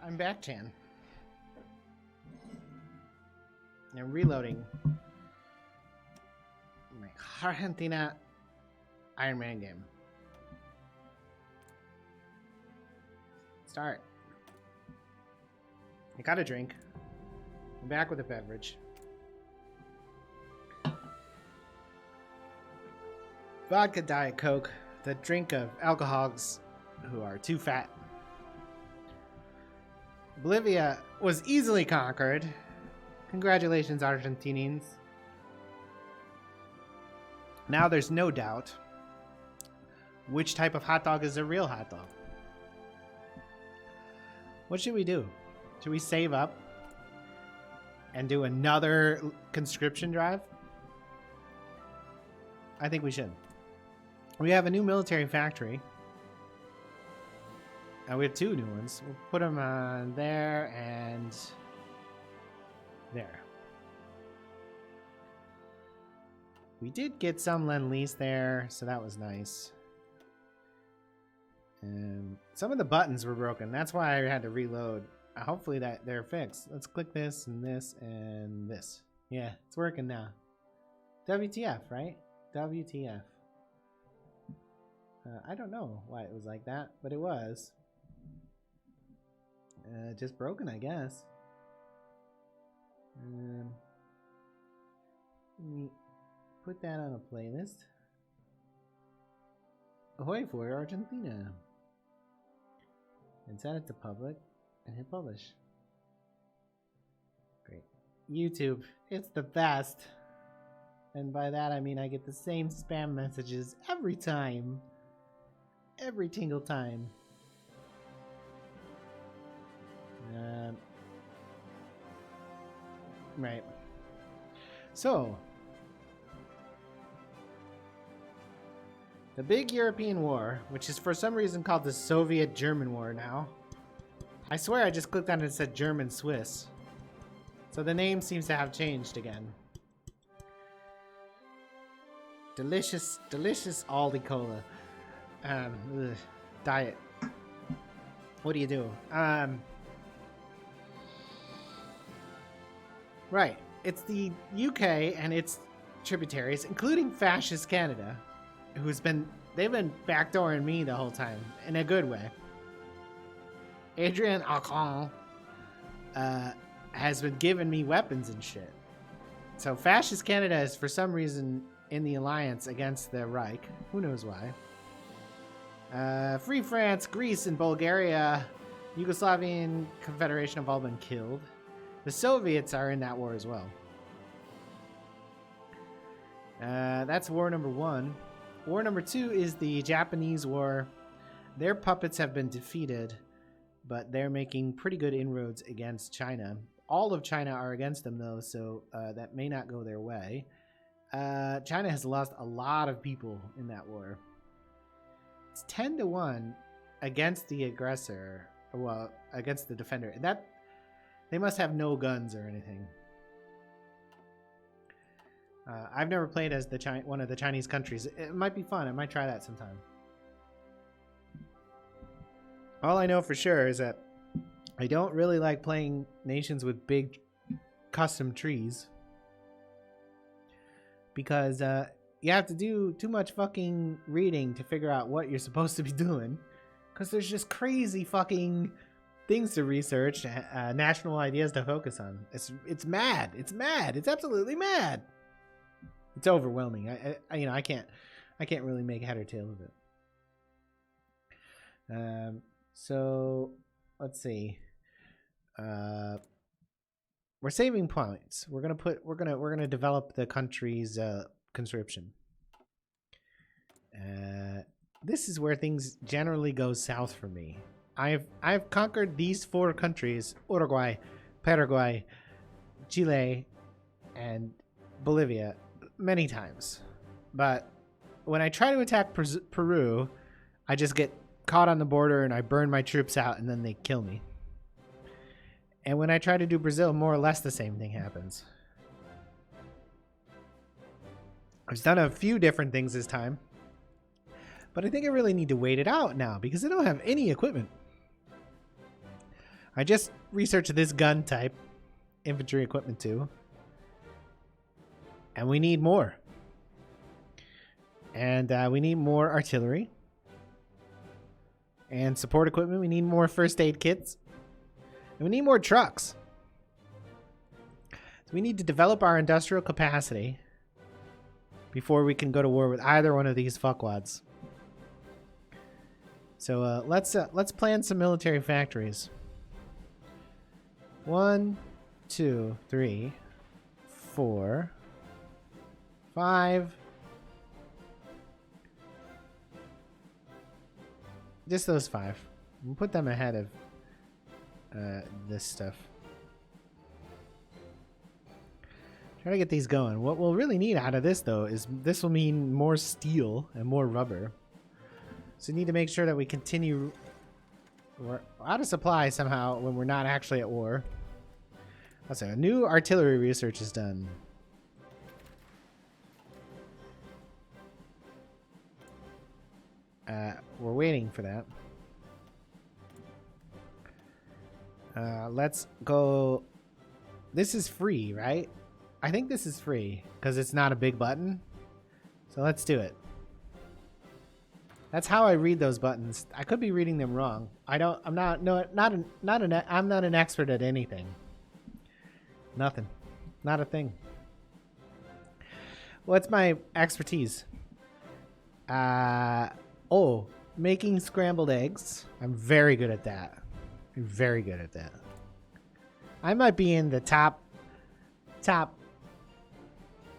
I'm back, Chan. I'm reloading my Argentina Iron Man game. Start. I got a drink. I'm back with a beverage. Vodka Diet Coke, the drink of alcoholics who are too fat. Bolivia was easily conquered. Congratulations, Argentinians. Now there's no doubt which type of hot dog is a real hot dog. What should we do? Should we save up and do another conscription drive? I think we should. We have a new military factory. We have two new ones. We'll put them on there and there. We did get some Lend-Lease there, so that was nice. And some of the buttons were broken. That's why I had to reload. Hopefully that they're fixed. Let's click this and this and this. Yeah, it's working now. WTF, right? WTF. I don't know why it was like that, but it was. Just broken, I guess. Let me put that on a playlist. Ahoy for Argentina. And set it to public and hit publish. Great. YouTube, it's the best. And by that I mean I get the same spam messages every time. Every single time. Right. So, the big European war, which is for some reason called the Soviet-German War now. I swear I just clicked on it and said German-Swiss. So the name seems to have changed again. Delicious, delicious Aldi Cola. Diet. What do you do? Right. It's the UK and its tributaries, including fascist Canada, they've been backdooring me the whole time, in a good way. Adrian Acon has been giving me weapons and shit. So fascist Canada is for some reason in the alliance against the Reich. Who knows why? Free France, Greece, and Bulgaria, Yugoslavian Confederation have all been killed. The Soviets are in that war as well. That's war number one. War number two is the Japanese war. Their puppets have been defeated, but they're making pretty good inroads against China. All of China are against them, though, so that may not go their way. China has lost a lot of people in that war. It's 10-1 against the aggressor, well, against the defender. That they must have no guns or anything. I've never played as one of the Chinese countries. It might be fun. I might try that sometime. All I know for sure is that I don't really like playing nations with big custom trees. Because you have to do too much fucking reading to figure out what you're supposed to be doing. Because there's just crazy fucking things to research, national ideas to focus on. It's mad. It's mad. It's absolutely mad. It's overwhelming. I can't really make head or tail of it. So let's see. We're saving points. We're gonna develop the country's conscription. This is where things generally go south for me. I've conquered these four countries: Uruguay, Paraguay, Chile, and Bolivia many times. But when I try to attack Peru, I just get caught on the border and I burn my troops out and then they kill me. And when I try to do Brazil, more or less the same thing happens. I've done a few different things this time, but I think I really need to wait it out now because I don't have any equipment. I just researched this gun type, infantry equipment 2. And we need more. And we need more artillery. And support equipment. We need more first aid kits. And we need more trucks. So we need to develop our industrial capacity before we can go to war with either one of these fuckwads. So let's plan some military factories. 1, 2, 3, 4, 5. Just those 5. We'll put them ahead of this stuff. Try to get these going. What we'll really need out of this, though, is this will mean more steel and more rubber. So we need to make sure that we continue. We're out of supply somehow when we're not actually at war. Let's see. A new artillery research is done. We're waiting for that. Let's go. This is free, right? I think this is free because it's not a big button. So let's do it. That's how I read those buttons. I could be reading them wrong. I'm not an expert at anything. Nothing. Not a thing. What's my expertise? Making scrambled eggs. I'm very good at that. I'm very good at that. I might be in the top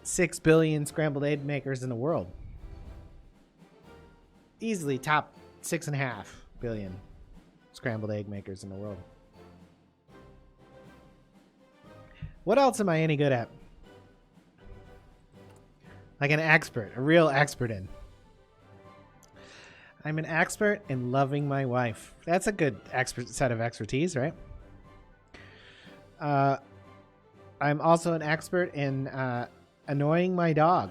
6 billion scrambled egg makers in the world. Easily top 6.5 billion scrambled egg makers in the world. What else am I any good at? Like an expert, a real expert in. I'm an expert in loving my wife. That's a good set of expertise, right? I'm also an expert in annoying my dog.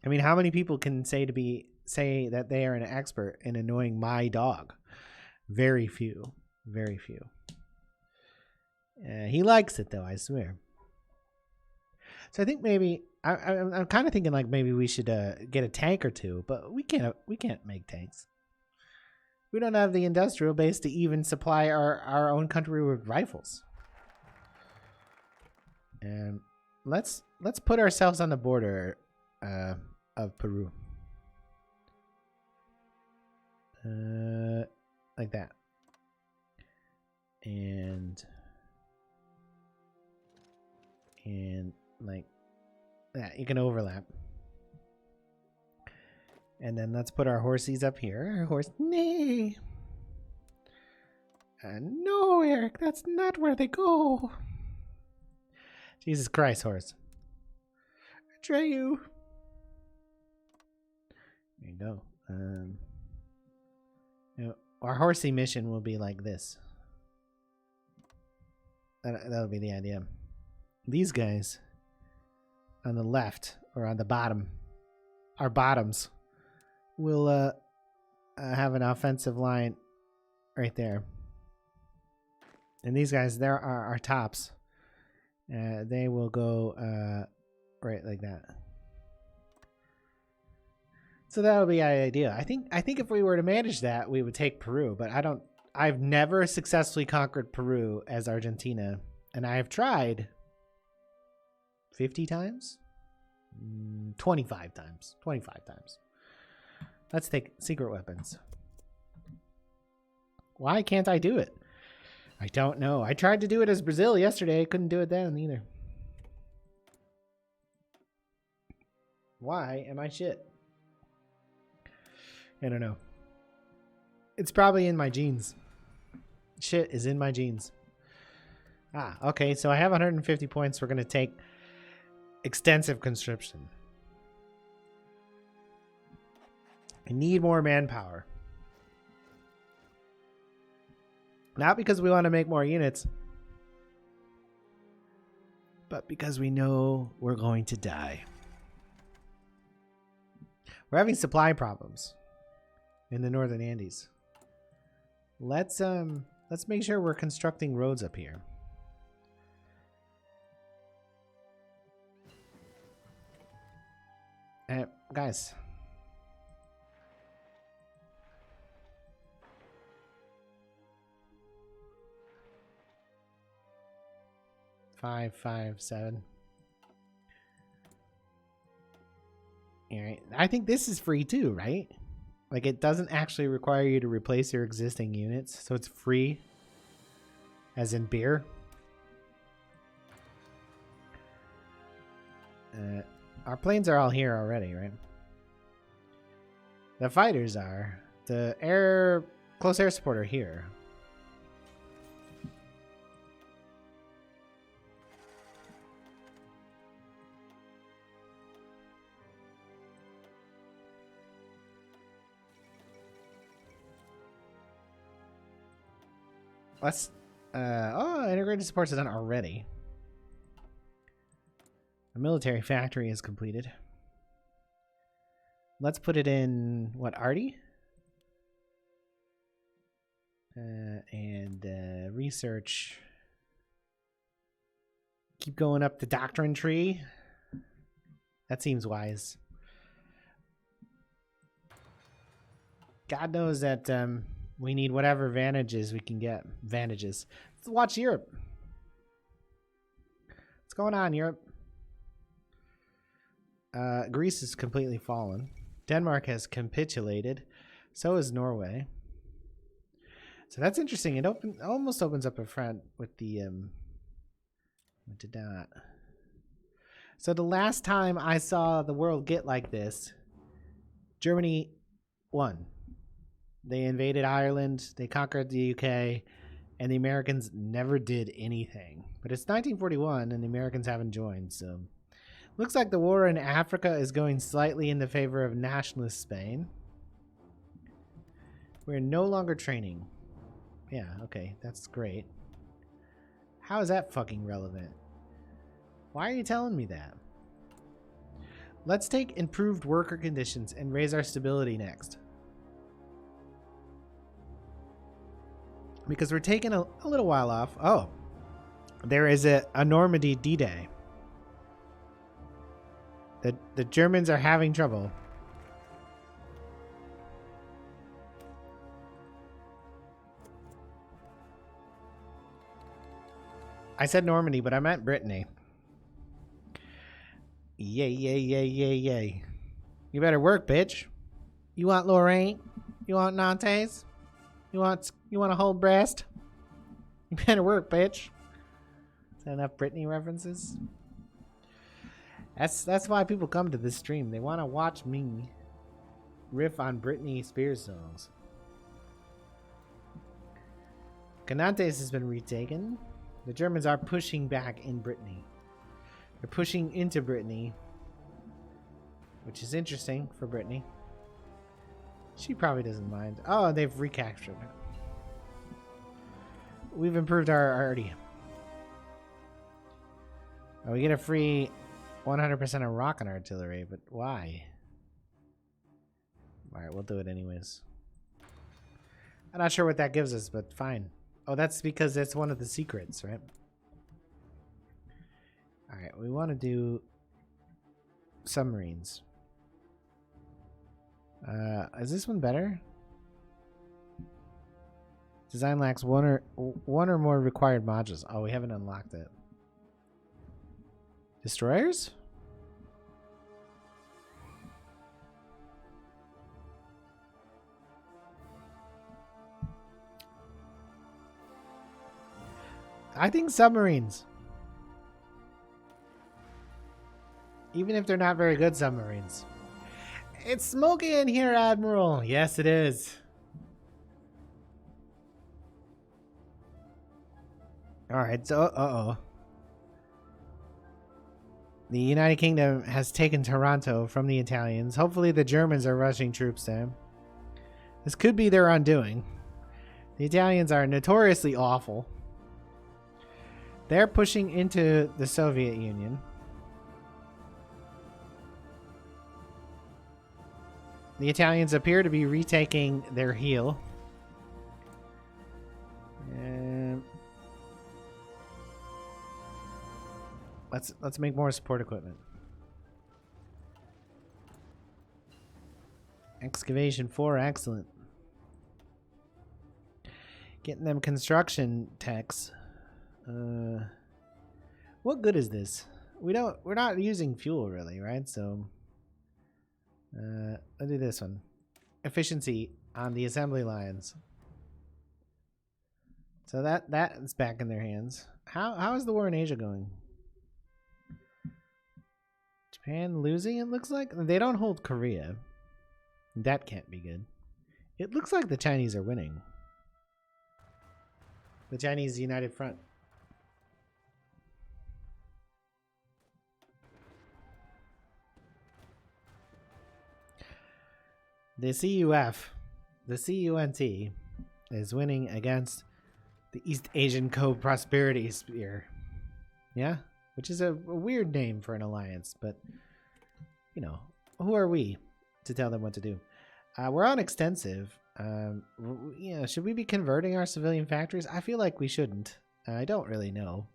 I mean, how many people can say that they are an expert in annoying my dog? Very few. Very few. He likes it though, I swear. So I think maybe I'm kind of thinking like maybe we should get a tank or two, but we can't make tanks. We don't have the industrial base to even supply our own country with rifles. And let's put ourselves on the border of Peru. Like that. And like that. You can overlap. And then let's put our horsies up here. Our horse. Nay. No, Eric, that's not where they go. Jesus Christ, horse. Atreyu. There you go. Our horsey mission will be like this. That'll be the idea. These guys on the left or on the bottom, our bottoms, will have an offensive line right there. And these guys, there are our tops. They will go right like that. So that'll be the idea. I think if we were to manage that, we would take Peru. But I've never successfully conquered Peru as Argentina, and I have tried 50 times, 25 times, 25 times. Let's take secret weapons. Why can't I do it? I don't know. I tried to do it as Brazil yesterday. I couldn't do it then either. Why am I shit? I don't know. It's probably in my genes. Shit is in my genes. Okay. So I have 150 points. We're going to take extensive conscription. I need more manpower. Not because we want to make more units, but because we know we're going to die. We're having supply problems in the northern Andes. Let's Let's make sure we're constructing roads up here. Guys. Five, 7. All right. I think this is free too, right? Like it doesn't actually require you to replace your existing units, so it's free. As in beer. Our planes are all here already, right? The fighters are. The close air support are here. Let's integrated supports is done already. A military factory is completed. Let's put it in what, Arty? And research. Keep going up the doctrine tree. That seems wise. God knows that we need whatever advantages we can get. Advantages. Let's watch Europe. What's going on, Europe? Greece is completely fallen. Denmark has capitulated. So is Norway. So that's interesting. It almost opens up a front with the what did that? So the last time I saw the world get like this, Germany won. They invaded Ireland, they conquered the UK, and the Americans never did anything. But it's 1941 and the Americans haven't joined, so looks like the war in Africa is going slightly in the favor of nationalist Spain. We're no longer training. Yeah, okay, that's great. How is that fucking relevant? Why are you telling me that? Let's take improved worker conditions and raise our stability next. Because we're taking a little while off. Oh, there is a Normandy D-Day. The Germans are having trouble. I said Normandy, but I meant Brittany. Yay, yay, yay, yay, yay. You better work, bitch. You want Lorraine? You want Nantes? You want a whole breast? You better work, bitch. Is that enough Britney references? That's why people come to this stream. They want to watch me riff on Britney Spears songs. Canantes has been retaken. The Germans are pushing back in Brittany. They're pushing into Brittany, which is interesting for Brittany. She probably doesn't mind. Oh, they've recaptured. We've improved our already. Oh, we get a free 100% of rocket artillery, but why? Alright, we'll do it anyways. I'm not sure what that gives us, but fine. Oh, that's because that's one of the secrets, right? Alright, we want to do submarines. Is this one better? Design lacks one or more required modules. Oh, we haven't unlocked it. Destroyers? I think submarines. Even if they're not very good submarines. It's smoky in here, Admiral. Yes, it is. Alright, so, The United Kingdom has taken Toronto from the Italians. Hopefully the Germans are rushing troops there. This could be their undoing. The Italians are notoriously awful. They're pushing into the Soviet Union. The Italians appear to be retaking their heel. And let's make more support equipment. Excavation 4, excellent. Getting them construction techs. What good is this? We're not using fuel really, right? So I'll do this one. Efficiency on the assembly lines. So that is back in their hands. How is the war in Asia going? Japan losing, it looks like. They don't hold Korea. That can't be good. It looks like the Chinese are winning. The Chinese United Front. The CUF, the CUNT, is winning against the East Asian Co-Prosperity Sphere. Yeah? Which is a weird name for an alliance, but, you know, who are we to tell them what to do? We're on extensive. You know, should we be converting our civilian factories? I feel like we shouldn't. I don't really know.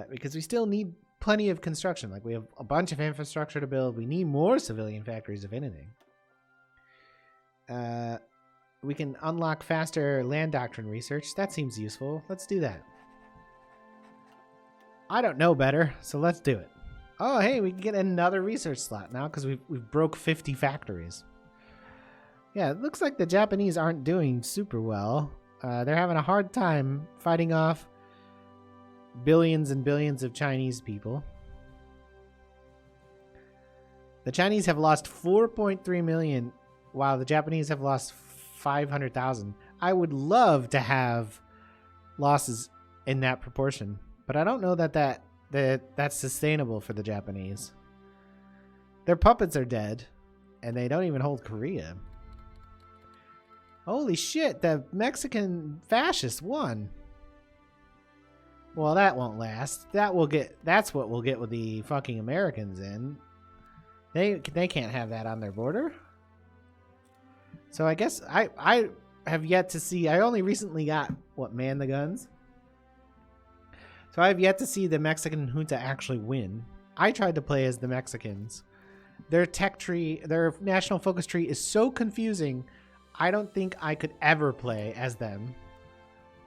Because we still need plenty of construction. Like, we have a bunch of infrastructure to build. We need more civilian factories, if anything. We can unlock faster land doctrine research. That seems useful. Let's do that. I don't know better, so let's do it. Oh, hey, we can get another research slot now because we've broke 50 factories. Yeah, it looks like the Japanese aren't doing super well. They're having a hard time fighting off billions and billions of Chinese people. The Chinese have lost 4.3 million, while the Japanese have lost 500,000. I would love to have losses in that proportion, but I don't know that's sustainable for the Japanese. Their puppets are dead, and they don't even hold Korea. Holy shit, the Mexican fascists won. Well, that won't last. That's what we'll get with the fucking Americans in. They can't have that on their border. So I guess I have yet to see. I only recently got Man the Guns. So I have yet to see the Mexican junta actually win. I tried to play as the Mexicans. Their tech tree, their national focus tree is so confusing. I don't think I could ever play as them.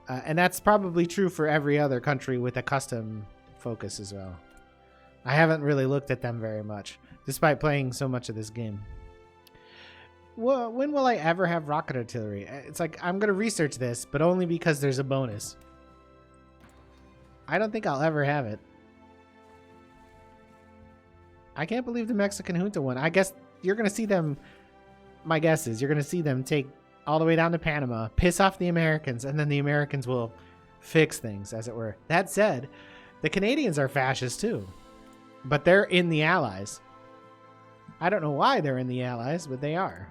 And that's probably true for every other country with a custom focus as well. I haven't really looked at them very much, despite playing so much of this game. Well, when will I ever have rocket artillery? It's like, I'm going to research this, but only because there's a bonus. I don't think I'll ever have it. I can't believe the Mexican junta won. I guess you're going to see them, my guess is, you're going to see them take all the way down to Panama, piss off the Americans, and then the Americans will fix things, as it were. That said, the Canadians are fascist too, but they're in the Allies. I don't know why they're in the Allies, but they are.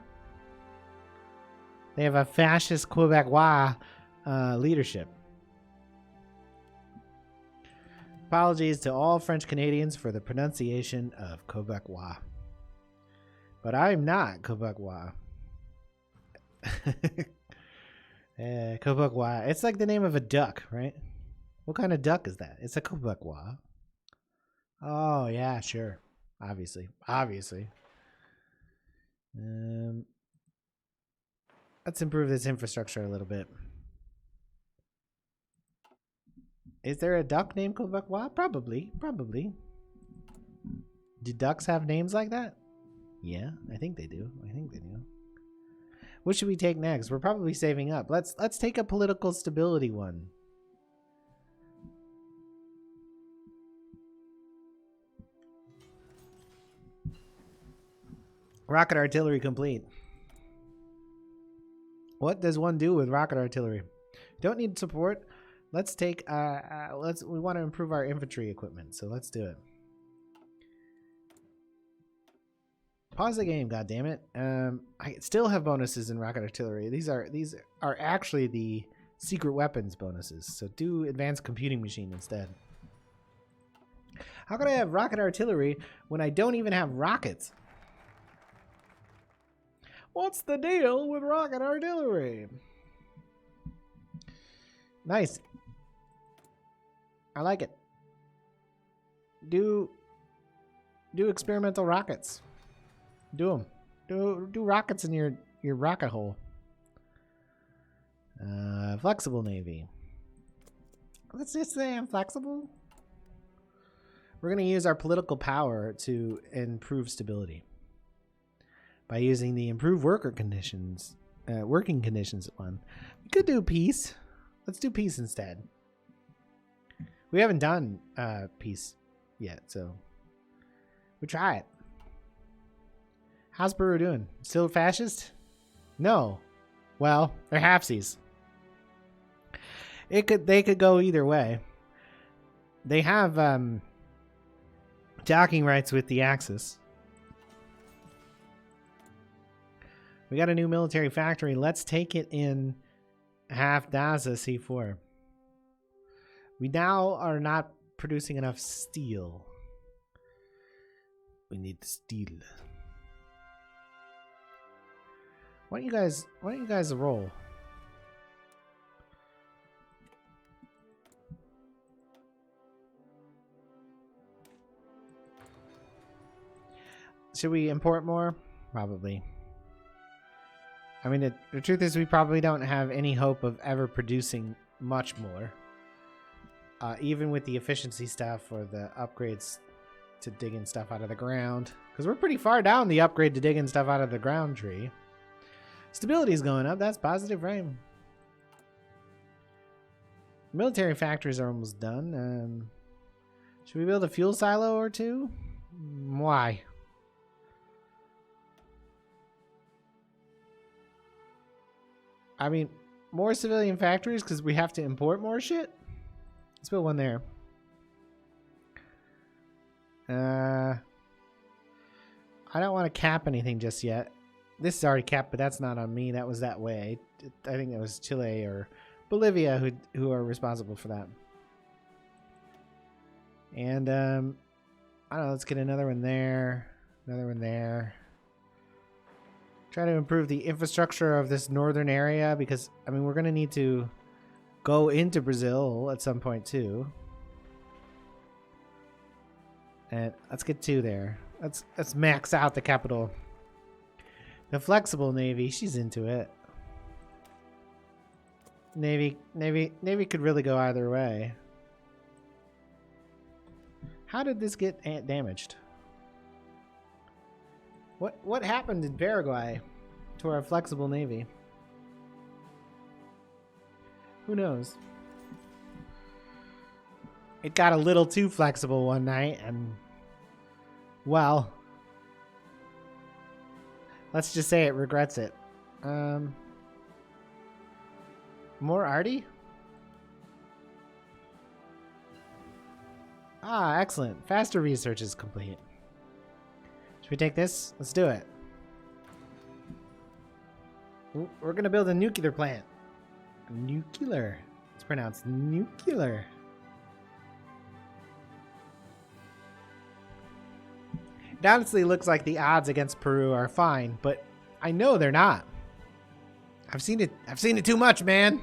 They have a fascist Quebecois leadership. Apologies to all French Canadians for the pronunciation of Quebecois. But I'm not Quebecois. Quebecois. It's like the name of a duck, right? What kind of duck is that? It's a Quebecois. Oh, yeah, sure. Obviously. Let's improve this infrastructure a little bit. Is there a duck named Quebecois? Probably. Do ducks have names like that? Yeah, I think they do. What should we take next? We're probably saving up. Let's take a political stability one. Rocket artillery complete. What does one do with rocket artillery? Don't need support. Let's take we want to improve our infantry equipment, so let's do it. Pause the game, goddammit. I still have bonuses in rocket artillery. These are actually the secret weapons bonuses, so do advanced computing machine instead. How could I have rocket artillery when I don't even have rockets? What's the deal with rocket artillery? Nice. I like it. Do experimental rockets. Do them. Do rockets in your rocket hole. Flexible Navy. Let's just say I'm flexible. We're going to use our political power to improve stability by using the improved working conditions one. We could do peace. Let's do peace instead. We haven't done peace yet, so we try it. How's Peru doing? Still fascist? No. Well, they're halfsies. They could go either way. They have docking rights with the Axis. We got a new military factory. Let's take it in half Daza C4. We now are not producing enough steel. We need steel. Why don't you guys roll? Should we import more? Probably. I mean, the truth is we probably don't have any hope of ever producing much more. Even with the efficiency stuff or the upgrades to digging stuff out of the ground. Because we're pretty far down the upgrade to digging stuff out of the ground tree. Stability is going up. That's positive, right? Military factories are almost done. Should we build a fuel silo or two? Why? I mean, more civilian factories because we have to import more shit? Let's build one there. I don't want to cap anything just yet. This is already capped, but that's not on me. That was that way. I think it was Chile or Bolivia who are responsible for that. And I don't know. Let's get another one there. Another one there. Try to improve the infrastructure of this northern area because, I mean, we're going to need to go into Brazil at some point too. And let's get two there. Let's max out the capital. The flexible Navy, she's into it. Navy could really go either way. How did this get damaged? What happened in Paraguay to our flexible Navy? Who knows? It got a little too flexible one night and, well, let's just say it regrets it. More arty? Ah, excellent. Faster research is complete. Should we take this? Let's do it. We're going to build a nuclear plant. Nuclear. It's pronounced nuclear. It honestly looks like the odds against Peru are fine, but I know they're not. I've seen it too much, man.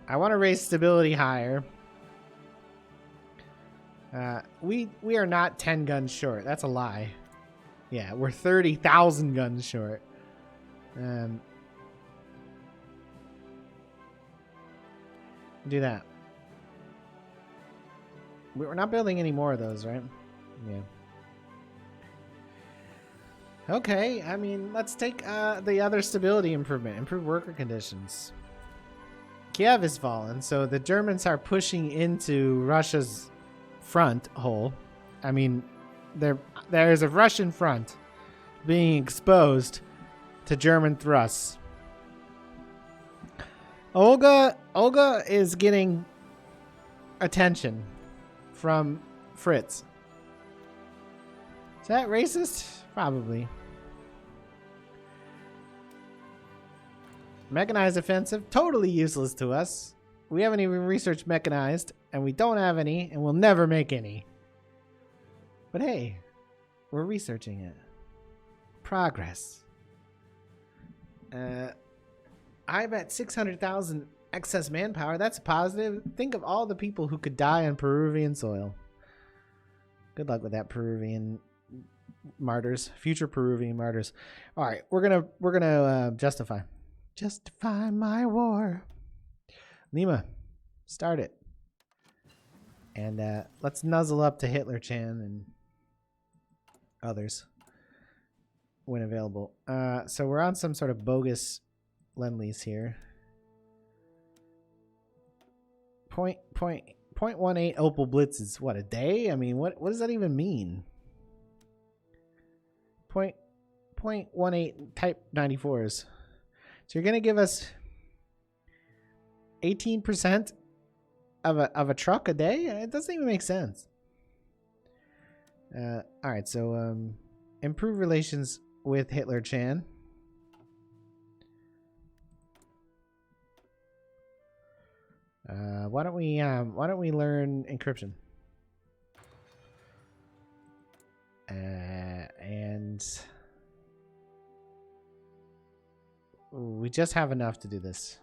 I want to raise stability higher. We are not 10 guns short. That's a lie. Yeah, we're 30,000 guns short. Do that. We're not building any more of those, right? Yeah. Okay, I mean, let's take the other stability improvement. Improve worker conditions. Kiev is fallen, so the Germans are pushing into Russia's front hole. I mean, there's a Russian front being exposed to German thrusts. Olga is getting attention from Fritz. Is that racist? Probably. Mechanized offensive, totally useless to us. We haven't even researched mechanized, and we don't have any, and we'll never make any. But hey, we're researching it. Progress. I I'm at 600,000 excess manpower. That's positive. Think of all the people who could die on Peruvian soil. Good luck with that, Peruvian martyrs. Future Peruvian martyrs. All right, we're gonna justify my war. Lima, start it. And let's nuzzle up to Hitler-chan and others when available. So we're on some sort of bogus Lend-Lease here. 0.18 Opal Blitzes. What, a day? I mean, what does that even mean? 0.18 Type 94s. So you're gonna give us 18% of a truck a day? It doesn't even make sense. All right, so improve relations with Hitler-chan. Why don't we learn encryption? And we just have enough to do this.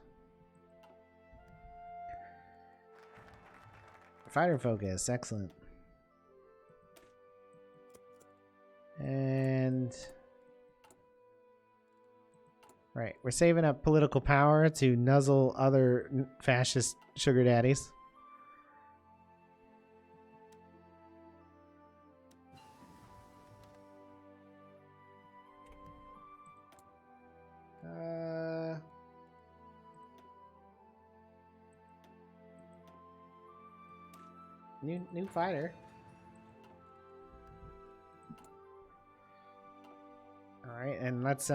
Fighter focus, excellent. And right, we're saving up political power to nuzzle other fascist sugar daddies. New fighter. All right, and let's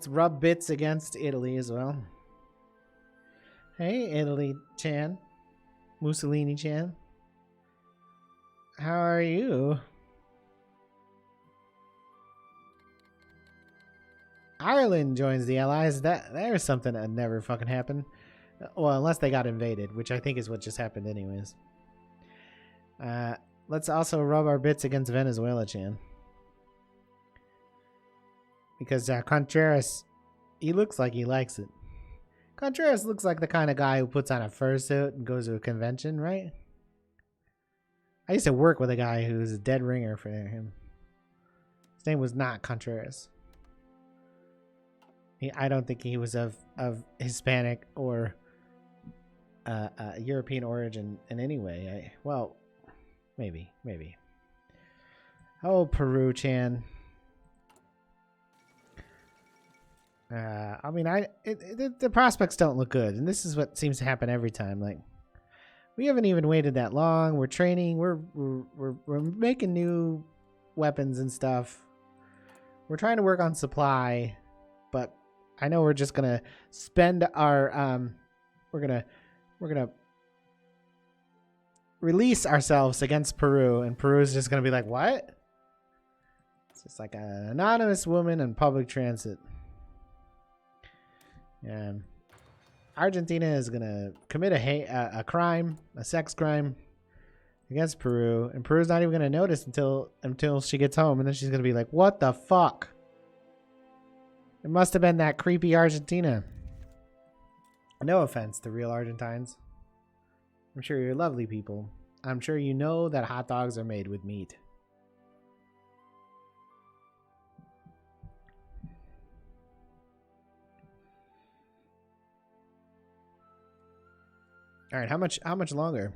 rub bits against Italy as well. Hey, Italy-chan, Mussolini-chan, how are you? Ireland joins the Allies. There's something that never fucking happened. Well, unless they got invaded, which I think is what just happened anyways. Let's also rub our bits against Venezuela, Chan. Because Contreras, he looks like he likes it. Contreras looks like the kind of guy who puts on a fursuit and goes to a convention, right? I used to work with a guy who was a dead ringer for him. His name was not Contreras. I don't think he was of Hispanic or European origin in any way. Well, maybe. Oh, Peru-chan. I mean, the prospects don't look good, and this is what seems to happen every time. Like, we haven't even waited that long. We're training. We're making new weapons and stuff. We're trying to work on supply, but I know we're just gonna spend our we're gonna release ourselves against Peru, and Peru's just gonna be like, what? It's just like an anonymous woman in public transit. Argentina is gonna commit a crime, a sex crime against Peru, and Peru's not even gonna notice until she gets home, and then she's gonna be like, what the fuck? It must have been that creepy Argentina. No offense to real Argentines. I'm sure you're lovely people. I'm sure you know that hot dogs are made with meat. All right, how much longer?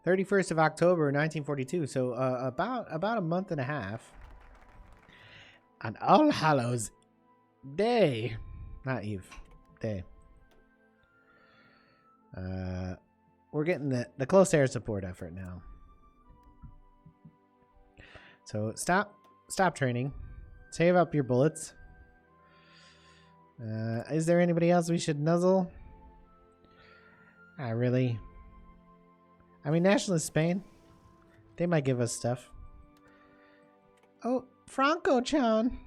31st of October 1942. So about a month and a half. On All Hallows Day, not Eve, Day. We're getting the close air support effort now. So stop training. Save up your bullets. Is there anybody else we should nuzzle? Really? I mean, Nationalist Spain. They might give us stuff. Oh, Franco-chan.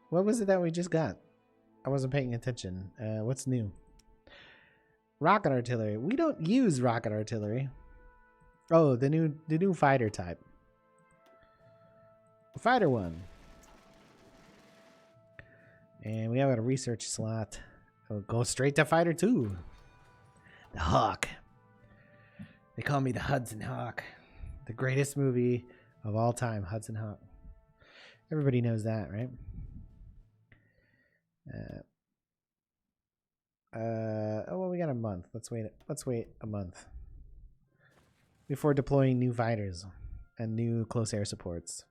What was it that we just got? I wasn't paying attention. What's new? Rocket artillery. We don't use rocket artillery. Oh, the new fighter type. Fighter 1. And we have a research slot. We'll go straight to Fighter 2. The Hawk. They call me the Hudson Hawk. The greatest movie of all time, Hudson Hawk. Everybody knows that, right? Oh well, we got a month. Let's wait a month before deploying new fighters and new close air supports,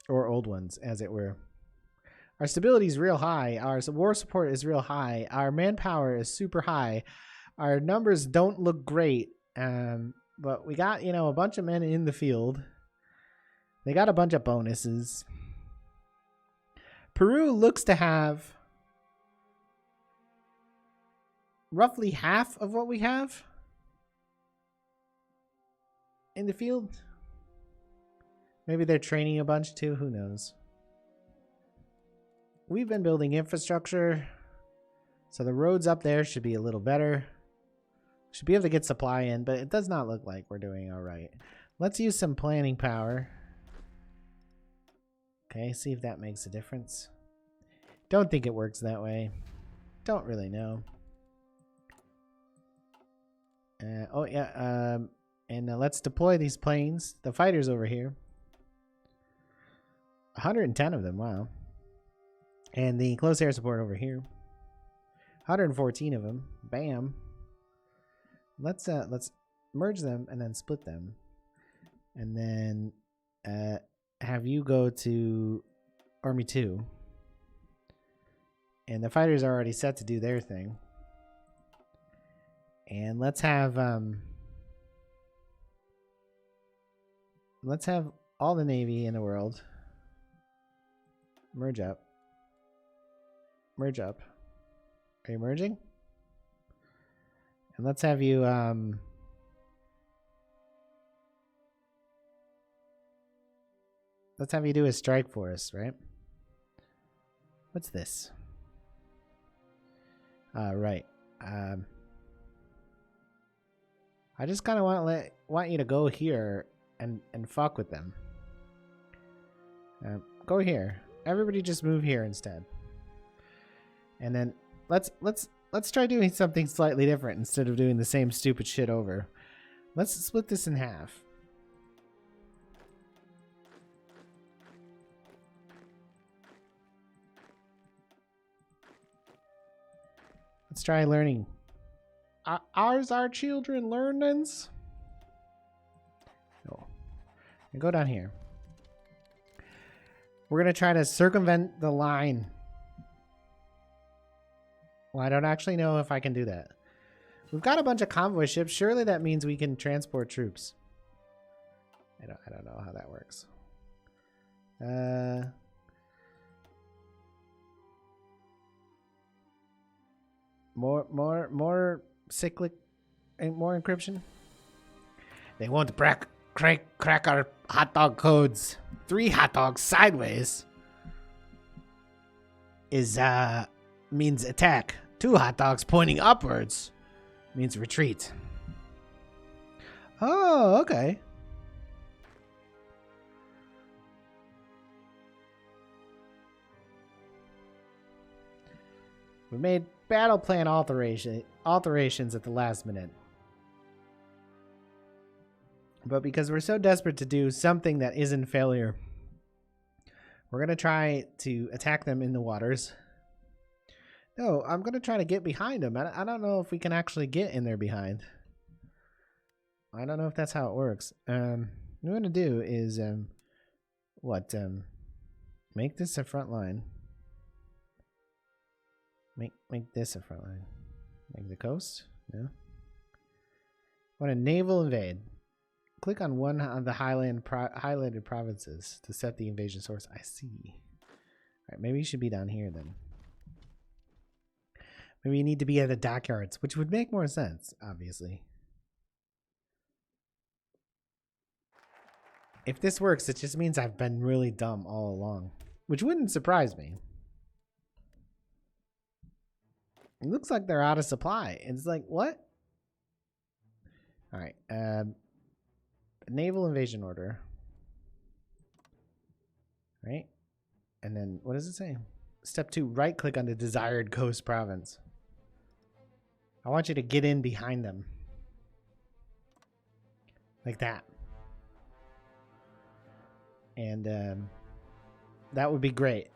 or old ones, as it were. Our stability is real high. Our war support is real high. Our manpower is super high. Our numbers don't look great, but we got a bunch of men in the field. They got a bunch of bonuses. Peru looks to have roughly half of what we have in the field. Maybe they're training a bunch too. Who knows? We've been building infrastructure, so the roads up there should be a little better. Should be able to get supply in, but it does not look like we're doing all right. Let's use some planning power. Okay, see if that makes a difference. Don't think it works that way. Don't really know. Oh yeah, and let's deploy these planes. The fighters over here. 110 of them, wow. And the close air support over here. 114 of them. Bam. Let's merge them and then split them. And then have you go to Army 2. And the fighters are already set to do their thing. And let's have all the Navy in the world merge up. Merge up. Are you merging? And let's have you do a strike for us, right? What's this? Right. I just kind of want you to go here and fuck with them. Go here. Everybody just move here instead. And then let's try doing something slightly different instead of doing the same stupid shit over. Let's split this in half. Let's try learning. Ours are children learnings. Oh. And go down here. We're going to try to circumvent the line. Well, I don't actually know if I can do that. We've got a bunch of convoy ships. Surely that means we can transport troops. I don't know how that works. More cyclic and more encryption. They won't crack our hot dog codes. 3 hot dogs sideways is means attack. 2 hot dogs pointing upwards means retreat. Oh, okay. We made battle plan alterations at the last minute. But because we're so desperate to do something that isn't failure, we're going to try to attack them in the waters. No, I'm going to try to get behind them. I don't know if we can actually get in there behind. I don't know if that's how it works. What I'm going to do is, make this a front line. Make this a front line. Make the coast? No. Want a naval invade. Click on one of the highlighted provinces to set the invasion source. I see. Alright, maybe you should be down here then. Maybe you need to be at the dockyards, which would make more sense, obviously. If this works, it just means I've been really dumb all along, which wouldn't surprise me. It looks like they're out of supply. It's like, what? Alright, naval invasion order. Right? And then what does it say? Step 2, right click on the desired coast province. I want you to get in behind them. Like that. And that would be great.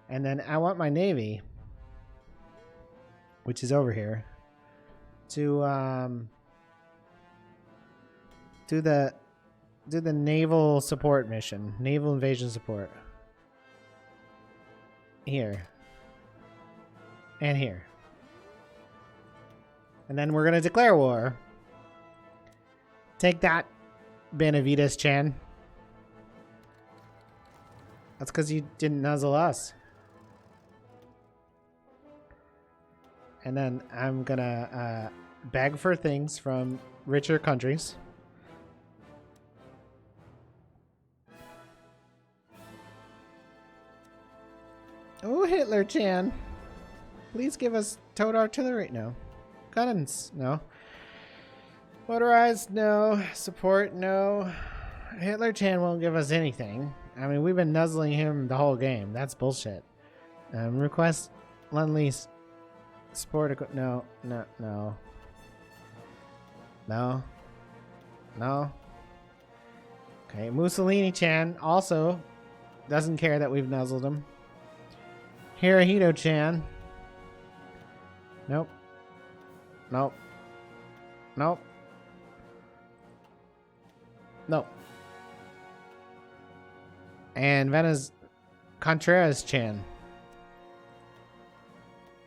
And then I want my navy, which is over here, to do the naval support mission, naval invasion support. Here. And here. And then we're going to declare war. Take that, Benavides Chan. That's because you didn't nuzzle us. And then I'm going to beg for things from richer countries. Oh, Hitler Chan. Please give us towed artillery. No. Guns. No. Motorized. No. Support. No. Hitler Chan won't give us anything. I mean, we've been nuzzling him the whole game. That's bullshit. Request Lend-Lease. Support. No. No. No. No. No. Okay. Mussolini Chan also doesn't care that we've nuzzled him. Hirohito Chan. Nope. Nope. Nope. Nope. And Venice Contreras Chan.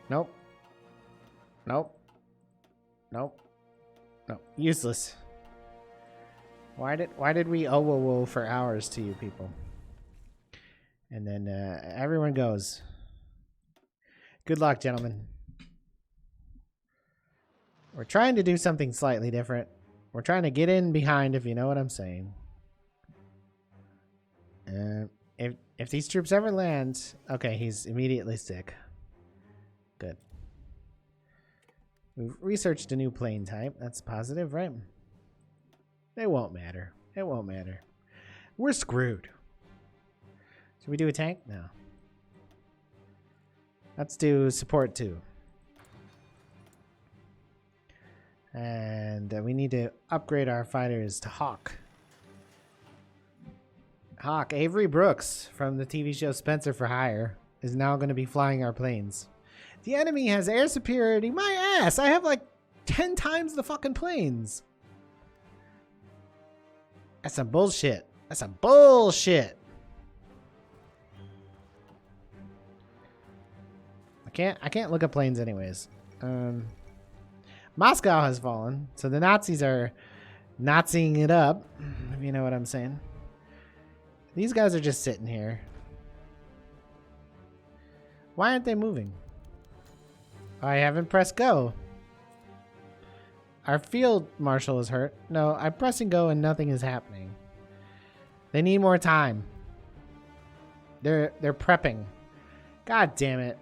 Nope. Nope. Nope. Nope. Useless. Why did we oh for hours to you people? And then everyone goes. Good luck, gentlemen. We're trying to do something slightly different. We're trying to get in behind, if you know what I'm saying. If these troops ever land... Okay, he's immediately sick. Good. We've researched a new plane type. That's positive, right? It won't matter. It won't matter. We're screwed. Should we do a tank? No. Let's do support 2. And we need to upgrade our fighters to Hawk. Hawk, Avery Brooks from the TV show Spencer for Hire is now going to be flying our planes. The enemy has air superiority. My ass! I have like 10 times the fucking planes. That's some bullshit. That's some bullshit. I can't look at planes anyways. Moscow has fallen, so the Nazis are Naziing it up, if you know what I'm saying. These guys are just sitting here. Why aren't they moving? I haven't pressed go. Our field marshal is hurt. No, I'm pressing go and nothing is happening. They need more time. They're prepping. God damn it.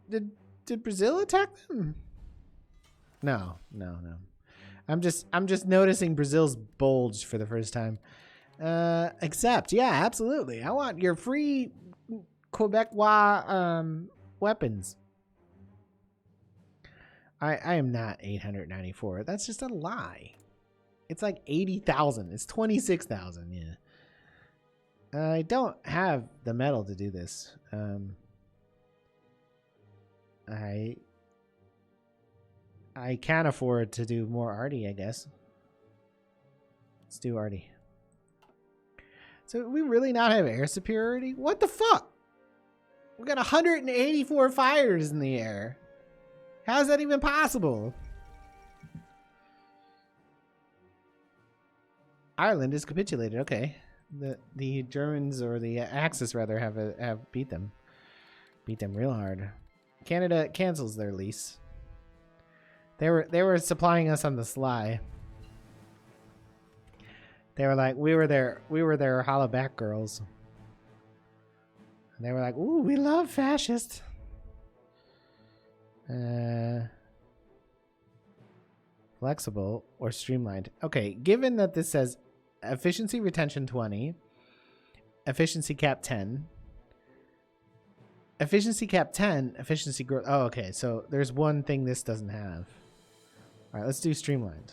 Did Brazil attack them? No. I'm just noticing Brazil's bulge for the first time. Except, yeah, absolutely. I want your free Quebecois weapons. I am not 894. That's just a lie. It's like 80,000. It's 26,000. Yeah. I don't have the metal to do this. I can't afford to do more arty, I guess. Let's do arty. So we really not have air superiority? What the fuck? We got 184 fighters in the air. How is that even possible? Ireland is capitulated. Okay, the Germans, or the Axis rather, have beat them real hard. Canada cancels their lease. They were supplying us on the sly. They were like, we were their hollaback girls. And they were like, ooh, we love fascists. Flexible or streamlined. Okay, given that this says efficiency retention 20, efficiency cap 10, efficiency cap 10, efficiency growth. Oh, okay. So there's one thing this doesn't have. All right, let's do streamlined.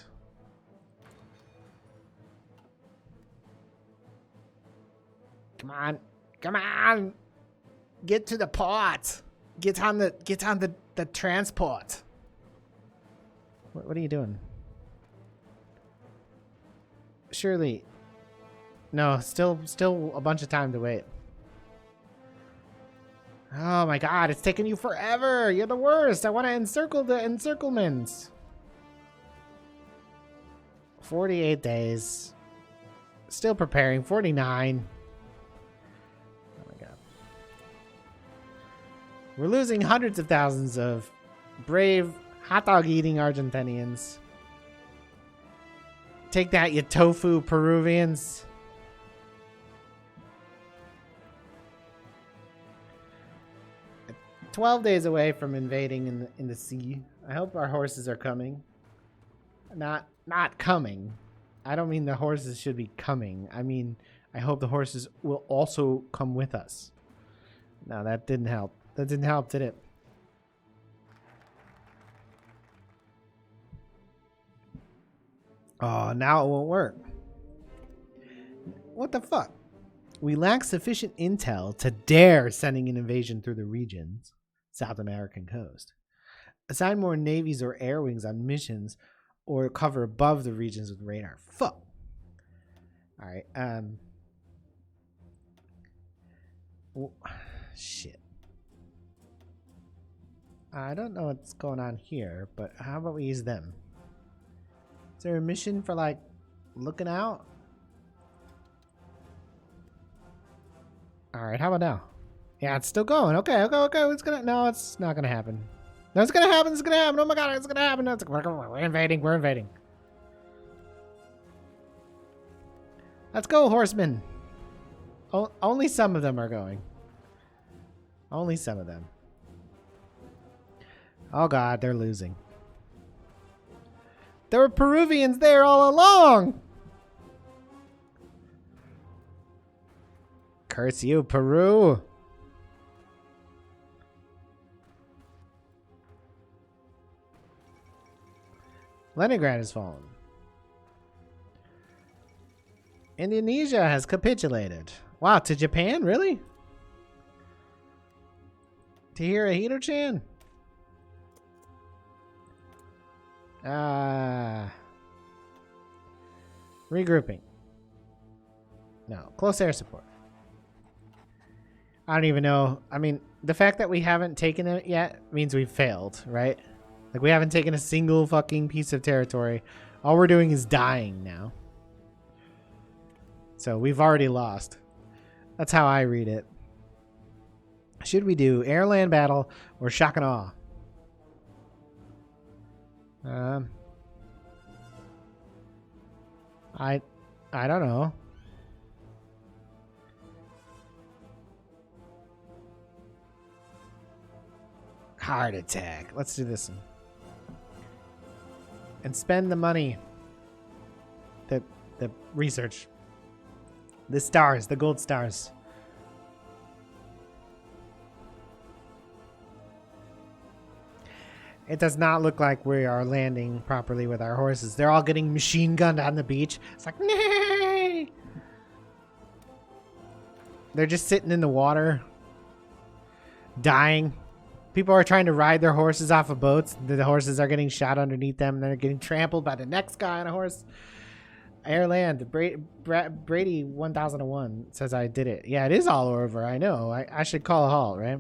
Come on. Come on. Get to the port. Get on the transport. What are you doing? Surely. No, still a bunch of time to wait. Oh my god, it's taking you forever. You're the worst. I want to encircle the encirclements. 48 days. Still preparing. 49. Oh my god. We're losing hundreds of thousands of brave hot dog eating Argentinians. Take that, you tofu Peruvians. At 12 days away from invading in the sea. I hope our horses are coming. Not coming. I don't mean the horses should be coming. I mean, I hope the horses will also come with us. No, that didn't help. That didn't help, did it? Oh, now it won't work. What the fuck? We lack sufficient intel to dare sending an invasion through the region's South American coast. Assign more navies or air wings on missions or cover above the regions with radar. Fuck. All right. Shit. I don't know what's going on here, but how about we use them? Is there a mission for, like, looking out? Alright, how about now? Yeah, it's still going. Okay. It's gonna... No, it's not gonna happen. No, it's gonna happen. It's gonna happen. Oh my god, it's gonna happen. No, we're invading. We're invading. Let's go, horsemen. Only some of them are going. Only some of them. Oh god, they're losing. There were Peruvians there all along! Curse you, Peru! Leningrad has fallen. Indonesia has capitulated. Wow, to Japan? Really? To Hirohito-chan? Regrouping. No. Close air support. I don't even know. I mean, the fact that we haven't taken it yet means we've failed, right? Like, we haven't taken a single fucking piece of territory. All we're doing is dying now. So we've already lost. That's how I read it. Should we do air-land battle or shock and awe? I don't know. Heart attack. Let's do this one. And spend the money. The research. The stars, the gold stars. It does not look like we are landing properly with our horses. They're all getting machine gunned on the beach. It's like, nay! They're just sitting in the water, dying. People are trying to ride their horses off of boats. The horses are getting shot underneath them. And they're getting trampled by the next guy on a horse. Airland. Brady 1001 says I did it. Yeah, it is all over. I know. I should call a halt, right?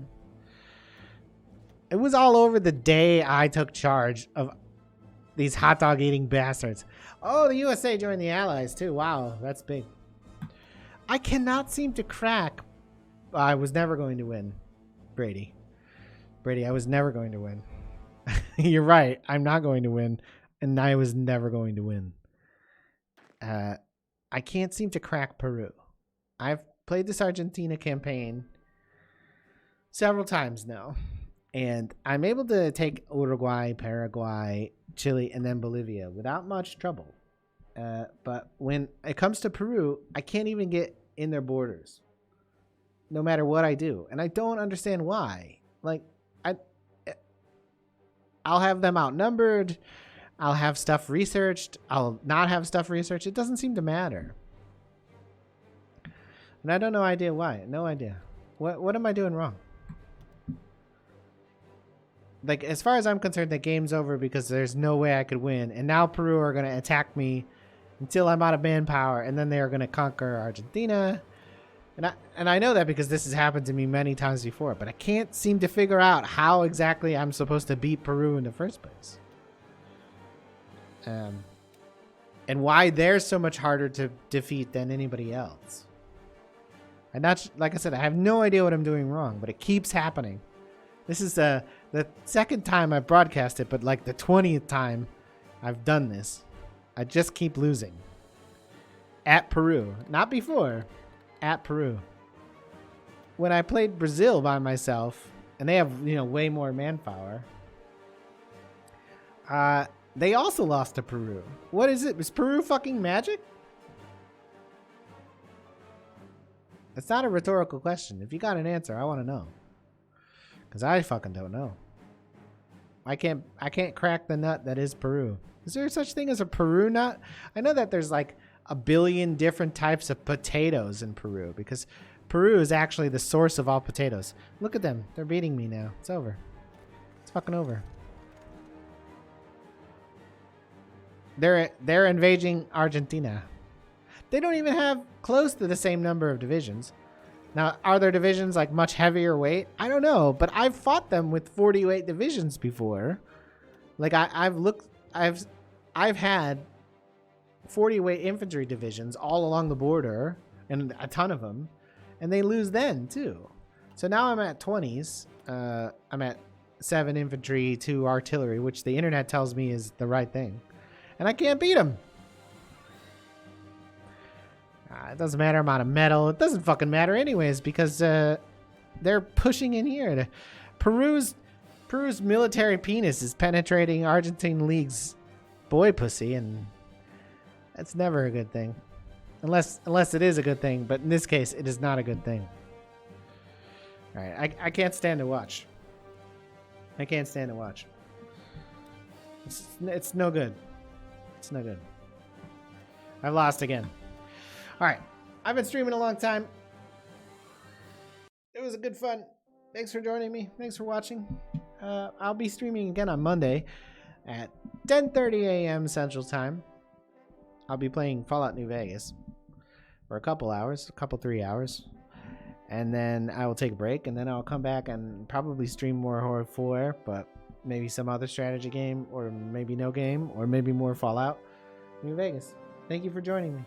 It was all over the day I took charge of these hot dog eating bastards. Oh, the USA joined the Allies too. Wow, that's big. I cannot seem to crack. I was never going to win, Brady. Brady, I was never going to win. You're right. I'm not going to win, and I was never going to win. I can't seem to crack Peru. I've played this Argentina campaign several times now. And I'm able to take Uruguay, Paraguay, Chile, and then Bolivia without much trouble. But when it comes to Peru, I can't even get in their borders, no matter what I do. And I don't understand why. Like, I'll have them outnumbered. I'll have stuff researched. I'll not have stuff researched. It doesn't seem to matter. And I don't know idea why. No idea. What am I doing wrong? Like, as far as I'm concerned, the game's over because there's no way I could win. And now Peru are going to attack me until I'm out of manpower. And then they are going to conquer Argentina. And I know that because this has happened to me many times before. But I can't seem to figure out how exactly I'm supposed to beat Peru in the first place. And why they're so much harder to defeat than anybody else. And that's, like I said, I have no idea what I'm doing wrong, but it keeps happening. This is the second time I broadcast it, but like the 20th time I've done this. I just keep losing. At Peru. Not before. At Peru. When I played Brazil by myself, and they have, way more manpower, they also lost to Peru. What is it? Is Peru fucking magic? It's not a rhetorical question. If you got an answer, I want to know. Because I fucking don't know. I can't crack the nut that is Peru. Is there such thing as a Peru nut? I know that there's like a billion different types of potatoes in Peru. Because Peru is actually the source of all potatoes. Look at them. They're beating me now. It's over. It's fucking over. They're invading Argentina. They don't even have close to the same number of divisions. Now, are their divisions like much heavier weight? I don't know, but I've fought them with 40 weight divisions before. Like I've had 40 weight infantry divisions all along the border, and a ton of them, and they lose then too. So now I'm at 20s. I'm at 7 infantry, 2 artillery, which the internet tells me is the right thing. And I can't beat them. It doesn't matter amount of metal. It doesn't fucking matter anyways because they're pushing in here. Peru's military penis is penetrating Argentine League's boy pussy, and that's never a good thing. Unless it is a good thing, but in this case, it is not a good thing. All right, I can't stand to watch. I can't stand to watch. It's no good. It's no good. I've lost again. All right. I've been streaming a long time. It was a good fun. Thanks for joining me. Thanks for watching. I'll be streaming again on Monday at 10:30 a.m. Central Time. I'll be playing Fallout New Vegas for a couple 3 hours. And then I will take a break, and then I'll come back and probably stream more Horror 4, but maybe some other strategy game, or maybe no game, or maybe more Fallout New Vegas. Thank you for joining me.